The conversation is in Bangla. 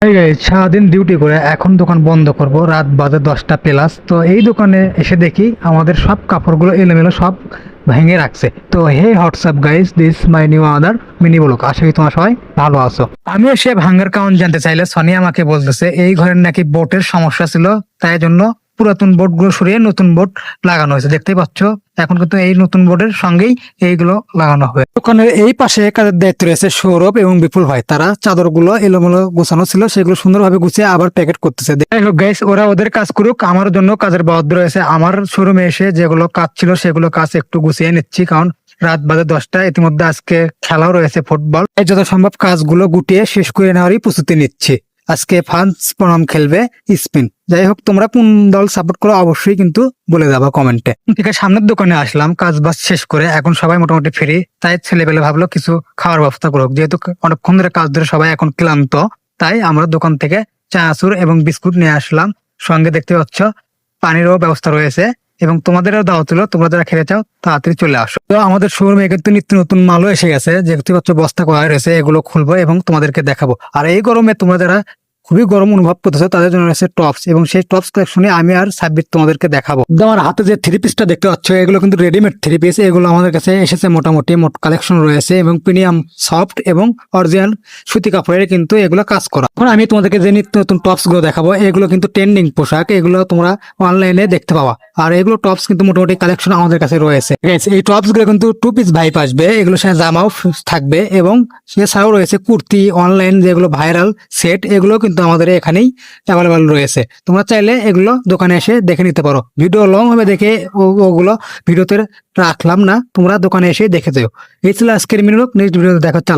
এই guys, সারাদিন ডিউটি করে এখন দোকান বন্ধ করব, রাত বাজে 10টা প্লাস। তো এই দোকানে এসে দেখি আমাদের সব কাপড়গুলো এলোমেলো সব ভেঙে রাখছে। তো hey what's up guys, this my new other mini blog. আশা করি তোমরা সবাই ভালো আছো। আমিও সে ভাঙার কারণ জানতে চাইলে সনি আমাকে বলতেছে এই ঘরের নাকি বোর্ডের সমস্যা ছিল, তাই জন্য পুরাতন বোর্ড গুলো সরিয়ে নতুন বোর্ড লাগানো হয়েছে। দেখতেই পাচ্ছ এখন কিন্তু এই নতুন বোর্ডের সঙ্গেই এইগুলো লাগানো হবে। দোকানের এই পাশে কাজের দায়িত্ব রয়েছে সৌরভ এবং বিপুল ভাই। তারা চাদরগুলো এলোমেলো গোছানো ছিল, সেগুলো সুন্দরভাবে গুছিয়ে আবার প্যাকেট করতেছে। যাই হোক গাইস, ওরা ওদের কাজ করুক, আমার জন্য কাজের বরাদ্দ রয়েছে। আমার শোরুমে এসে যেগুলো কাজ ছিল সেগুলো কাজ একটু গুছিয়ে নিচ্ছি, কারণ রাত বাজে 10টা। ইতিমধ্যে আজকে খেলাও রয়েছে ফুটবল, তাই যত সম্ভব কাজগুলো গুটিয়ে শেষ করে নেওয়ারই প্রস্তুতি নিচ্ছি। আজকে ফ্রান্স বনাম খেলবে স্পেন। যাই হোক, তোমরা কোন দল সাপোর্ট করো অবশ্যই কিন্তু বলে যাবা কমেন্টে। ঠিক আছে, সামনের দোকানে আসলাম কাজ বাজ শেষ করে, এখন সবাই মোটামুটি ফ্রি। তাই ছেলেবেলে ভাবলো কিছু খাওয়ার ব্যবস্থা করুক, যেহেতু অনেকক্ষণ ধরে কাজ ধরে সবাই এখন ক্লান্ত। তাই আমরা দোকান থেকে চানাচুর এবং বিস্কুট নিয়ে আসলাম। সঙ্গে দেখতে পাচ্ছ পানিরও ব্যবস্থা রয়েছে, এবং তোমাদেরও দাওয়াত হলো, তোমরা যারা খেতে চাও তাড়াতাড়ি চলে আসো। তো আমাদের শোরুমে কিন্তু নিত্য নতুন মালও এসে গেছে, যে দেখতে পাচ্ছ বস্তা করা রয়েছে, এগুলো খুলবো এবং তোমাদেরকে দেখাবো। আর এই গরমে তোমরা যারা খুবই গরম অনুভব করতেছে তাদের জন্য রয়েছে টপস, এবং সেই টপস কালেকশনে আমি আর সাব্বির তোমাদেরকে দেখাবো। আমার হাতে যে থ্রি পিসটা দেখতে পাচ্ছ এগুলো কিন্তু রেডিমেড থ্রি পিস। এগুলো আমাদের কাছে এসেছে মোটামুটি মোট কালেকশন রয়েছে, এবং প্রিমিয়াম সফট এবং অরিজিনাল সুতি কাপড়ের কিন্তু এগুলো কাজ করা। এখন আমি তোমাদেরকে যে নিত্য নতুন টপস গুলো দেখাবো, এগুলো কিন্তু ট্রেন্ডিং পোশাক, এগুলো তোমরা অনলাইনে দেখতে পাবা। আর এগুলো টপস কিন্তু মোটামুটি কালেকশন আমাদের কাছে রয়েছে। এই টপস গুলো কিন্তু টু পিস ভাইপ আসবে, এগুলো সাথে জামাও থাকবে, এবং এছাড়াও রয়েছে কুর্তি অনলাইন যেগুলো ভাইরাল সেট, এগুলো কিন্তু আমাদের এখানেই অ্যাভেলেবল রয়েছে। তোমরা চাইলে এগুলো দোকানে এসে দেখে নিতে পারো। ভিডিও লং হবে দেখে ওগুলো ভিডিওতে রাখলাম না, তোমরা দোকানে এসে দেখে যাও। এই ছিল আজকের মিনিট। নেক্সট ভিডিওতে দেখা হচ্ছে।